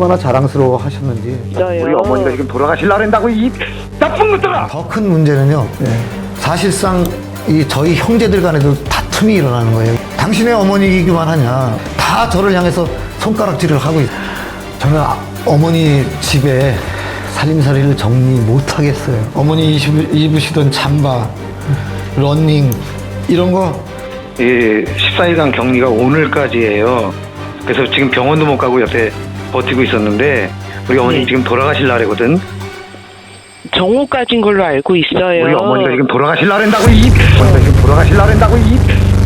얼마나 자랑스러워 하셨는지. 우리 어머니가 지금 돌아가실라 한다고 이 나쁜 것들아! 더 큰 문제는요. 사실상 이 저희 형제들 간에도 다툼이 일어나는 거예요. 당신의 어머니이기만 하냐. 다 저를 향해서 손가락질을 하고 있어요. 저는 어머니 집에 살림살이를 정리 못 하겠어요. 어머니 입으시던 잠바, 러닝 이런 거. 예, 14일간 격리가 오늘까지예요. 그래서 지금 병원도 못 가고 옆에 버티고 있었는데 우리 어머니 지금 돌아가실라 그러거든. 정오까지인 걸로 알고 있어요. 우리 어머니가 지금 돌아가실라 한다고 어머니가 지금 돌아가실라 한다고 이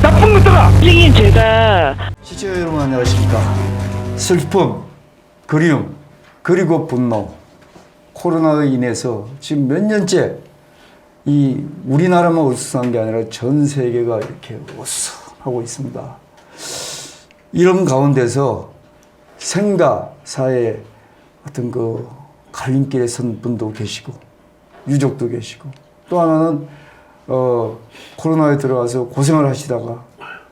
나쁜 것들아! 선생님 제가 시청자 여러분 안녕하십니까. 슬픔, 그리움, 그리고 분노. 코로나로 인해서 지금 몇 년째 이 우리나라만 어수선한 게 아니라 전 세계가 이렇게 어수선하고 있습니다. 이런 가운데서 생과 사의 어떤 그 갈림길에 선 분도 계시고 유족도 계시고 또 하나는 코로나에 들어가서 고생을 하시다가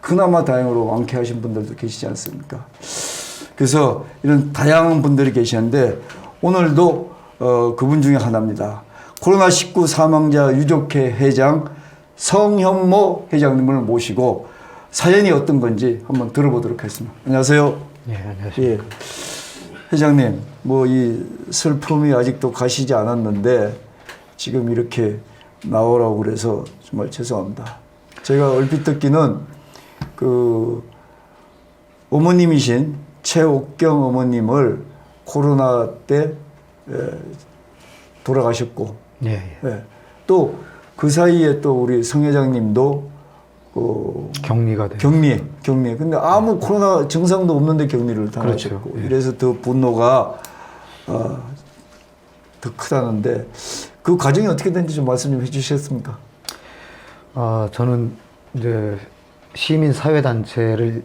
그나마 다행으로 완쾌하신 분들도 계시지 않습니까? 그래서 이런 다양한 분들이 계시는데 오늘도 그분 중에 하나입니다. 코로나19 사망자 유족회 회장 성현모 회장님을 모시고 사연이 어떤 건지 한번 들어보도록 하겠습니다. 안녕하세요. 네, 안녕하세요. 예. 회장님, 뭐 이 슬픔이 아직도 가시지 않았는데 지금 이렇게 나오라고 그래서 정말 죄송합니다. 제가 얼핏 듣기는 그 어머님이신 최옥경 어머님을 코로나 때 돌아가셨고, 예, 예. 예. 또 그 사이에 또 우리 성 회장님도 격리가 돼요. 격리. 근데 아무 코로나 증상도 없는데 격리를 당하셨고, 그렇죠. 예. 이래서 더 분노가 더 크다는데 그 과정이 어떻게 됐는지 좀 말씀 좀 해주시겠습니까? 저는 이제 시민 사회 단체를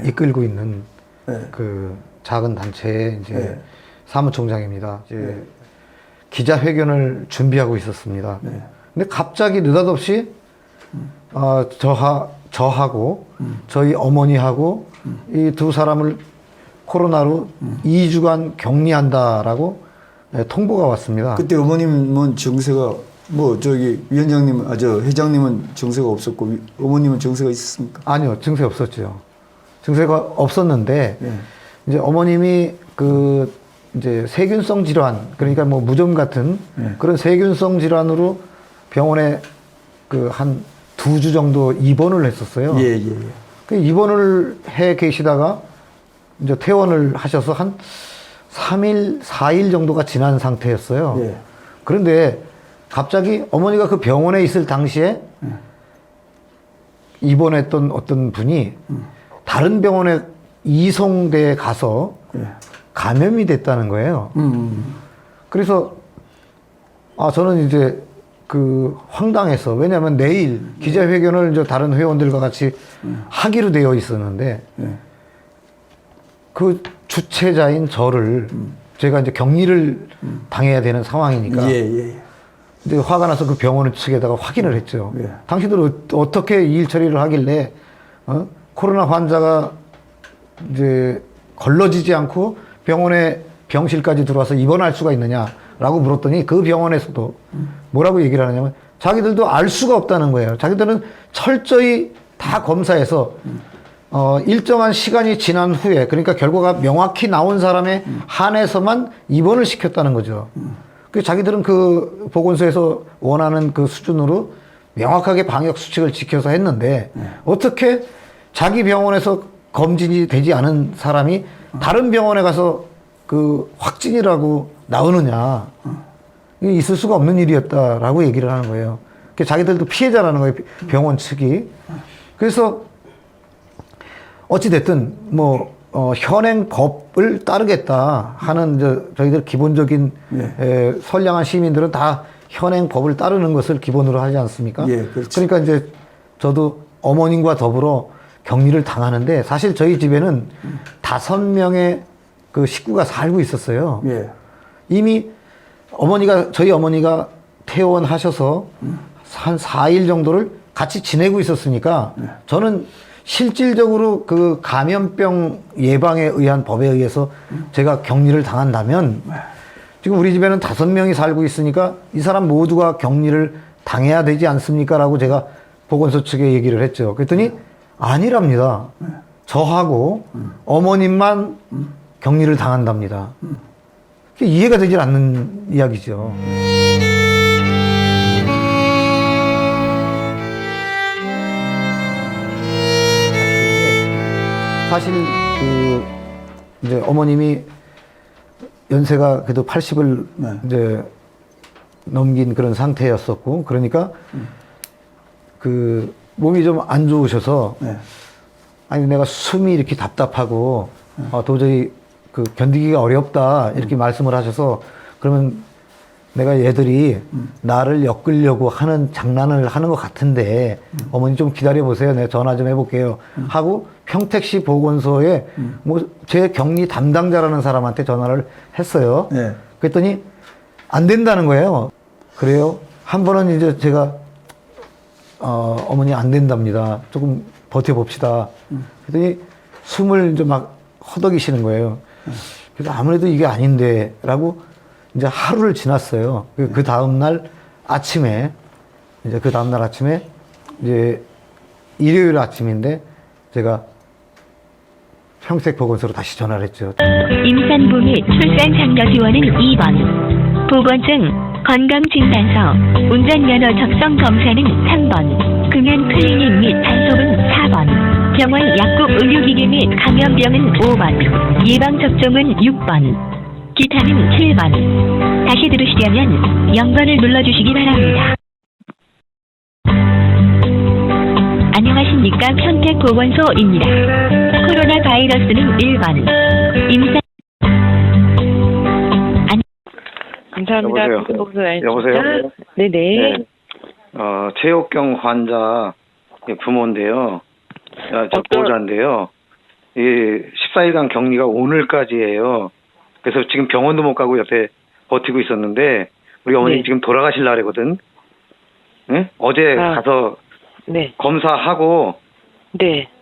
이끌고 있는 그 작은 단체의 이제 사무총장입니다. 이제 기자회견을 준비하고 있었습니다. 근데 갑자기 느닷없이 저하고 저희 어머니하고 이 두 사람을 코로나로 2주간 격리한다라고 통보가 왔습니다. 그때 어머님은 증세가 위원장님, 회장님은 증세가 없었고 어머님은 증세가 있었습니까? 아니요, 증세 없었죠. 증세가 없었는데 이제 어머님이 이제 세균성 질환, 그러니까 뭐 무좀 같은 그런 세균성 질환으로 병원에 한 2주 정도 입원을 했었어요. 예. 그 입원을 해 계시다가 이제 퇴원을 하셔서 한 3일, 4일 정도가 지난 상태였어요. 예. 그런데 갑자기 어머니가 그 병원에 있을 당시에 입원했던 어떤 분이 다른 병원에 이송돼 가서 감염이 됐다는 거예요. 그래서 저는 이제 황당해서, 왜냐하면 내일 기자회견을 이제 다른 회원들과 같이 하기로 되어 있었는데 그 주최자인 저를 제가 이제 격리를 당해야 되는 상황이니까 이제 화가 나서 그 병원 측에다가 확인을 했죠. 당신들 어떻게 일 처리를 하길래 코로나 환자가 이제 걸러지지 않고 병원에 병실까지 들어와서 입원할 수가 있느냐라고 물었더니 그 병원에서도 뭐라고 얘기를 하냐면 자기들도 알 수가 없다는 거예요. 자기들은 철저히 다 검사해서 일정한 시간이 지난 후에, 그러니까 결과가 명확히 나온 사람에 한해서만 입원을 시켰다는 거죠. 그 자기들은 그 보건소에서 원하는 그 수준으로 명확하게 방역 수칙을 지켜서 했는데 어떻게 자기 병원에서 검진이 되지 않은 사람이 다른 병원에 가서 그 확진이라고 나오느냐. 이게 있을 수가 없는 일이었다라고 얘기를 하는 거예요. 자기들도 피해자라는 거예요, 병원 측이. 그래서 어찌됐든 현행 법을 따르겠다 하는 저희들 기본적인 선량한 시민들은 다 현행 법을 따르는 것을 기본으로 하지 않습니까? 그렇죠. 그러니까 이제 저도 어머님과 더불어 격리를 당하는데 사실 저희 집에는 5명의 그 식구가 살고 있었어요. 이미 저희 어머니가 퇴원하셔서 한 4일 정도를 같이 지내고 있었으니까 저는 실질적으로 그 감염병 예방에 의한 법에 의해서 제가 격리를 당한다면 지금 우리 집에는 5명이 살고 있으니까 이 사람 모두가 격리를 당해야 되지 않습니까? 라고 제가 보건소 측에 얘기를 했죠. 그랬더니 아니랍니다. 저하고 어머님만 격리를 당한답니다. 이해가 되질 않는 이야기죠. 사실 이제 어머님이 연세가 그래도 80을 이제 넘긴 그런 상태였었고, 그러니까 그 몸이 좀 안 좋으셔서 아니 내가 숨이 이렇게 답답하고 도저히 그 견디기가 어렵다 이렇게 말씀을 하셔서, 그러면 내가 얘들이 나를 엮으려고 하는 장난을 하는 것 같은데 어머니 좀 기다려 보세요. 내가 전화 좀 해볼게요. 하고 평택시 보건소에 뭐 제 격리 담당자라는 사람한테 전화를 했어요. 그랬더니 안 된다는 거예요. 그래요? 한 번은 이제 제가 어머니 안 된답니다. 조금 버텨봅시다. 그랬더니 숨을 이제 막 허덕이시는 거예요. 그래서 아무래도 이게 아닌데 라고 이제 하루를 지났어요. 그 다음날 아침에 이제 일요일 아침인데 제가 평택보건소로 다시 전화를 했죠. 임산부 및 출산 장려 지원은 2번, 보건증, 건강진단서, 운전면허 적성 검사는 3번, 금연 클리닉 및 단속은 4번, 병원 약국 의료기기 및 감염병은 5번, 예방접종은 6번, 기타는 7번. 다시 들으시려면 0번을 눌러주시기 바랍니다. 안녕하십니까, 평택보건소입니다. 코로나 바이러스는 1번. 임상 감사합니다. 여보세요? 여보세요? 네네. 네. 최옥경 환자 부모인데요. 저 보호자인데요. 이 14일간 격리가 오늘까지예요. 그래서 지금 병원도 못 가고 옆에 버티고 있었는데 우리 어머니 지금 돌아가실 날이거든. 네? 어제 가서 검사하고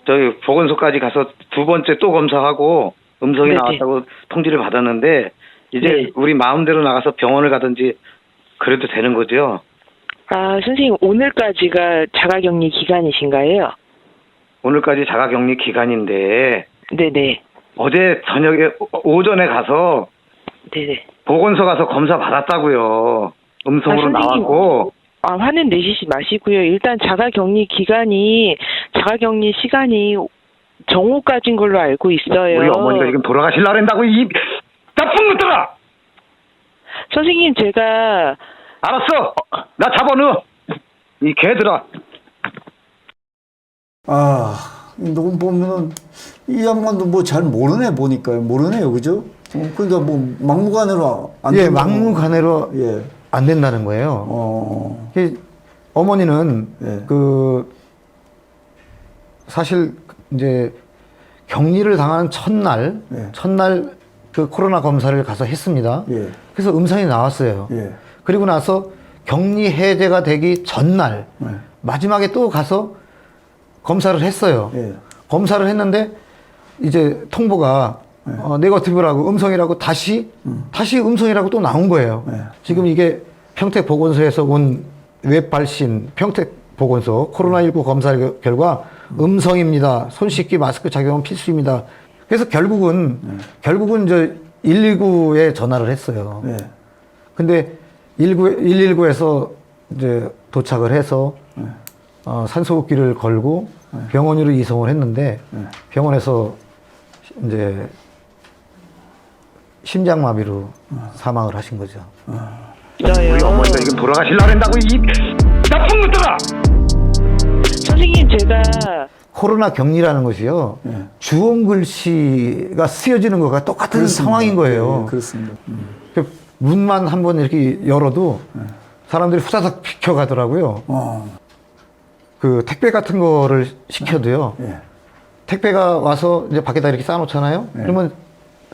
저희 보건소까지 가서 2번째 또 검사하고 음성이 나왔다고 통지를 받았는데 이제 우리 마음대로 나가서 병원을 가든지 그래도 되는 거죠? 아, 선생님 오늘까지가 자가격리 기간이신가요? 오늘까지 자가격리 기간인데 네네. 어제 저녁에 오전에 가서 보건소 가서 검사 받았다고요. 음성으로 나왔고. 화는 내시지 마시고요. 일단 자가격리 시간이 정오까지인 걸로 알고 있어요. 우리 어머니가 지금 돌아가실라 그런다고 이 나쁜 것들아! 선생님 제가 알았어. 나 잡아넣어. 이 개들아. 녹음 보면은 이 양반도 뭐 잘 모르네 보니까요. 모르네요, 그죠? 그러니까 뭐 막무가내로 안 된다고. 막무가내로 안 된다는 거예요. 어머니는 사실 이제 격리를 당한 첫날 그 코로나 검사를 가서 했습니다. 그래서 음성이 나왔어요. 그리고 나서 격리 해제가 되기 전날 마지막에 또 가서 검사를 했어요. 검사를 했는데 이제 통보가 네거티브라고 음성이라고 다시 음성이라고 또 나온 거예요. 지금 이게 평택보건소에서 온 웹발신 평택보건소 코로나19 검사 결과 음성입니다. 손 씻기 마스크 착용은 필수입니다. 그래서 결국은 이제 119에 전화를 했어요. 근데 119에서 이제 도착을 해서 산소호흡기를 걸고 병원으로 이송을 했는데 병원에서 이제 심장마비로 사망을 하신 거죠. 우리 어머니가 지금 돌아가실라 그런다고 이 나쁜 것들아! 선생님 제가 코로나 격리라는 것이요. 주홍 글씨가 쓰여지는 것과 똑같은 상황인 거예요. 그렇습니다. 문만 한번 이렇게 열어도 사람들이 후다닥 비켜가더라고요. 그 택배 같은 거를 시켜도요. 택배가 와서 이제 밖에다 이렇게 쌓아놓잖아요. 그러면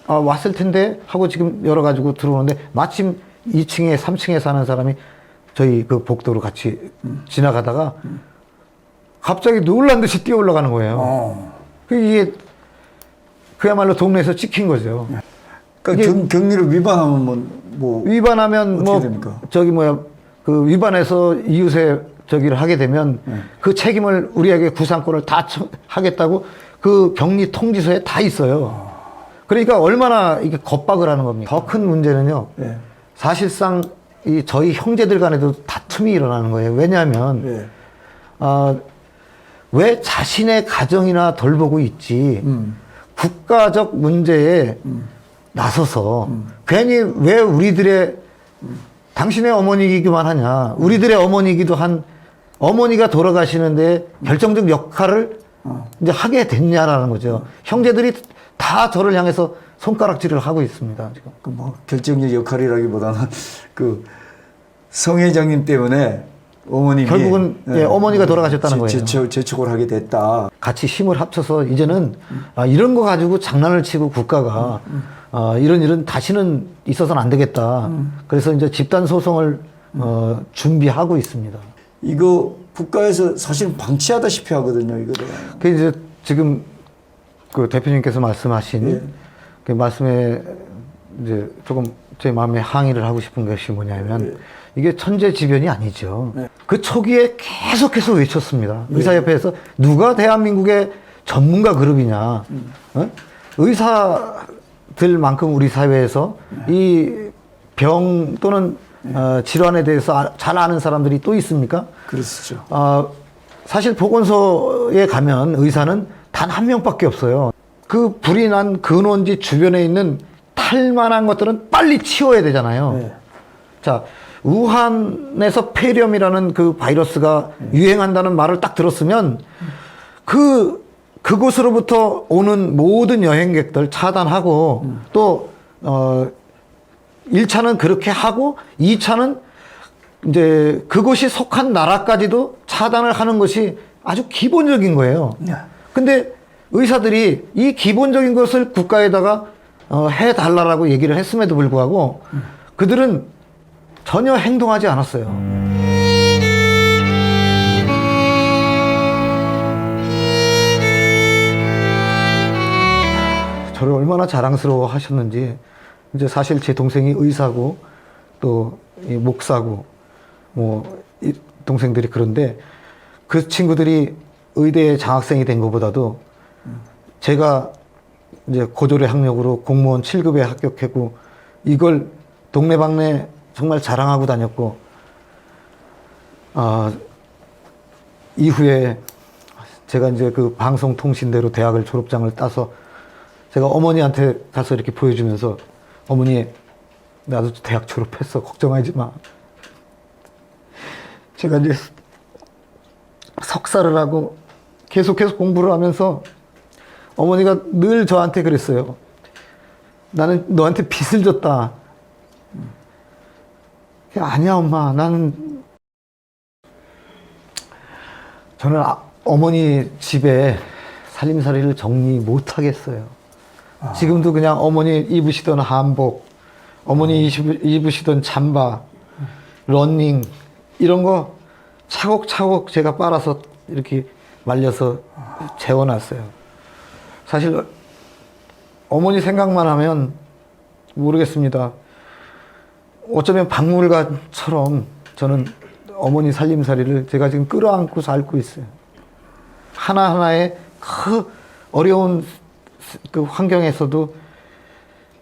왔을 텐데 하고 지금 열어가지고 들어오는데 마침 2층에 3층에 사는 사람이 저희 그 복도로 같이 지나가다가 갑자기 놀란 듯이 뛰어 올라가는 거예요. 이게 그야말로 동네에서 찍힌 거죠. 그러니까 격리를 위반하면 뭐 위반하면 어떻게 뭐 됩니까? 그 위반해서 이웃의 저기를 하게 되면 그 책임을 우리에게 구상권을 다 하겠다고 그 격리 통지서에 다 있어요. 그러니까 얼마나 이게 겁박을 하는 겁니까? 더 큰 문제는요. 예. 사실상 이 저희 형제들 간에도 다툼이 일어나는 거예요. 왜냐하면 예. 왜 자신의 가정이나 돌보고 있지 국가적 문제에 나서서 괜히 왜 우리들의 당신의 어머니이기만 하냐, 우리들의 어머니이기도 한 어머니가 돌아가시는데 결정적 역할을 이제 하게 됐냐라는 거죠. 형제들이 다 저를 향해서 손가락질을 하고 있습니다. 지금. 그 뭐 결정적 역할이라기보다는 그 성 회장님 때문에 어머님이 결국은 예, 어머니가 돌아가셨다는 거예요. 재촉을 하게 됐다. 같이 힘을 합쳐서 이제는 이런 거 가지고 장난을 치고 국가가 이런 다시는 있어서는 안 되겠다. 그래서 이제 집단 소송을 준비하고 있습니다. 이거 국가에서 사실 방치하다시피 하거든요, 이거를. 그 이제 지금 그 대표님께서 말씀하신 예. 그 말씀에 이제 조금 제 마음에 항의를 하고 싶은 것이 뭐냐면 예. 이게 천재지변이 아니죠. 예. 그 초기에 계속해서 외쳤습니다. 의사협회에서 누가 대한민국의 전문가 그룹이냐. 어? 의사들만큼 우리 사회에서 이 병 또는 질환에 대해서 잘 아는 사람들이 또 있습니까? 그렇죠. 사실 보건소에 가면 의사는 단 한 명밖에 없어요. 그 불이 난 근원지 주변에 있는 탈만한 것들은 빨리 치워야 되잖아요. 네. 자, 우한에서 폐렴이라는 그 바이러스가 유행한다는 말을 딱 들었으면 그곳으로부터 오는 모든 여행객들 차단하고 또 1차는 그렇게 하고 2차는 이제 그곳이 속한 나라까지도 차단을 하는 것이 아주 기본적인 거예요. 근데 의사들이 이 기본적인 것을 국가에다가 해달라고 얘기를 했음에도 불구하고 그들은 전혀 행동하지 않았어요. 저를 얼마나 자랑스러워 하셨는지. 이제 사실 제 동생이 의사고 또 이 목사고 뭐 이 동생들이 그런데 그 친구들이 의대에 장학생이 된 것보다도 제가 이제 고졸의 학력으로 공무원 7급에 합격했고 이걸 동네방네 정말 자랑하고 다녔고 이후에 제가 이제 그 방송통신대로 대학을 졸업장을 따서 제가 어머니한테 가서 이렇게 보여주면서 어머니 나도 대학 졸업했어 걱정하지 마. 제가 이제 석사를 하고 계속해서 공부를 하면서 어머니가 늘 저한테 그랬어요. 나는 너한테 빚을 졌다. 아니야 엄마 저는 어머니 집에 살림살이를 정리 못 하겠어요. 지금도 그냥 어머니 입으시던 한복, 어머니 입으시던 잠바, 러닝 이런 거 차곡차곡 제가 빨아서 이렇게 말려서 재워놨어요. 사실 어머니 생각만 하면 모르겠습니다. 어쩌면 박물관처럼 저는 어머니 살림살이를 제가 지금 끌어안고 살고 있어요. 하나하나의 그 어려운 그 환경에서도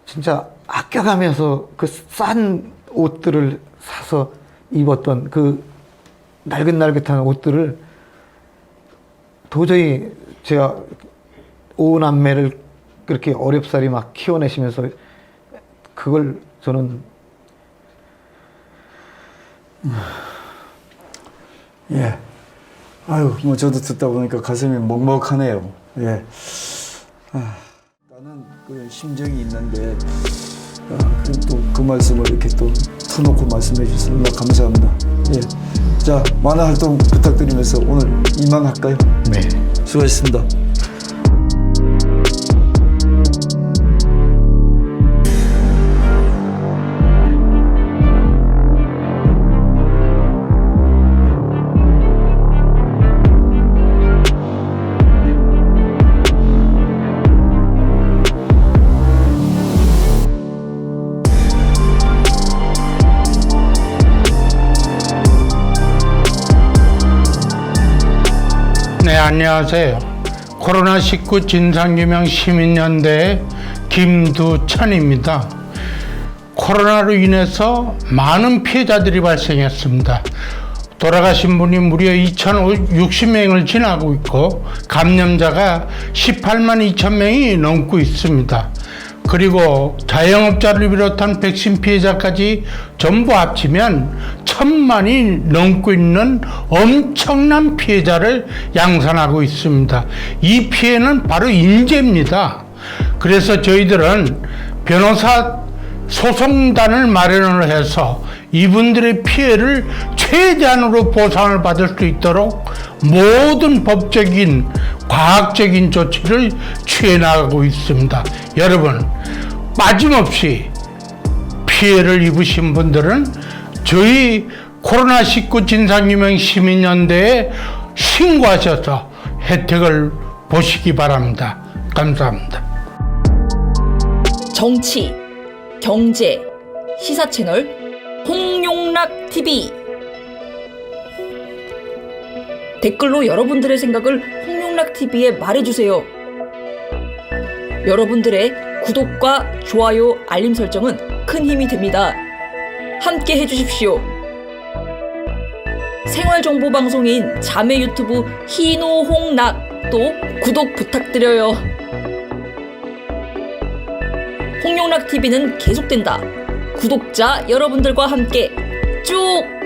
진짜 아껴가면서 그 싼 옷들을 사서 입었던 그 날긋날긋한 옷들을 도저히 제가 오남매를 그렇게 어렵사리 막 키워내시면서 그걸 저는 예. 아유, 뭐 저도 듣다 보니까 가슴이 먹먹하네요. 예. 나는 그 심정이 있는데 또 그 말씀을 이렇게 또 터놓고 말씀해 주셔서 너무 감사합니다. 예. 자, 많은 활동 부탁드리면서 오늘 이만할까요? 네. 수고하셨습니다. 안녕하세요. 코로나19 진상규명 시민연대 김두천입니다. 코로나로 인해서 많은 피해자들이 발생했습니다. 돌아가신 분이 무려 2,060명을 지나고 있고 감염자가 18만 2천 명이 넘고 있습니다. 그리고 자영업자를 비롯한 백신 피해자까지 전부 합치면 1,000만이 넘고 있는 엄청난 피해자를 양산하고 있습니다. 이 피해는 바로 인재입니다. 그래서 저희들은 변호사 소송단을 마련을 해서 이분들의 피해를 최대한으로 보상을 받을 수 있도록 모든 법적인 과학적인 조치를 취해 나가고 있습니다. 여러분, 빠짐없이 피해를 입으신 분들은 저희 코로나19 진상규명 시민연대에 신고하셔서 혜택을 보시기 바랍니다. 감사합니다. 정치, 경제, 시사 채널 홍용락 TV. 댓글로 여러분들의 생각을 홍용락 TV에 말해주세요. 여러분들의 구독과 좋아요, 알림 설정은 큰 힘이 됩니다. 함께 해주십시오. 생활정보방송인 자매 유튜브 희노홍락도 구독 부탁드려요. 홍용락 TV는 계속된다. 구독자 여러분들과 함께 쭉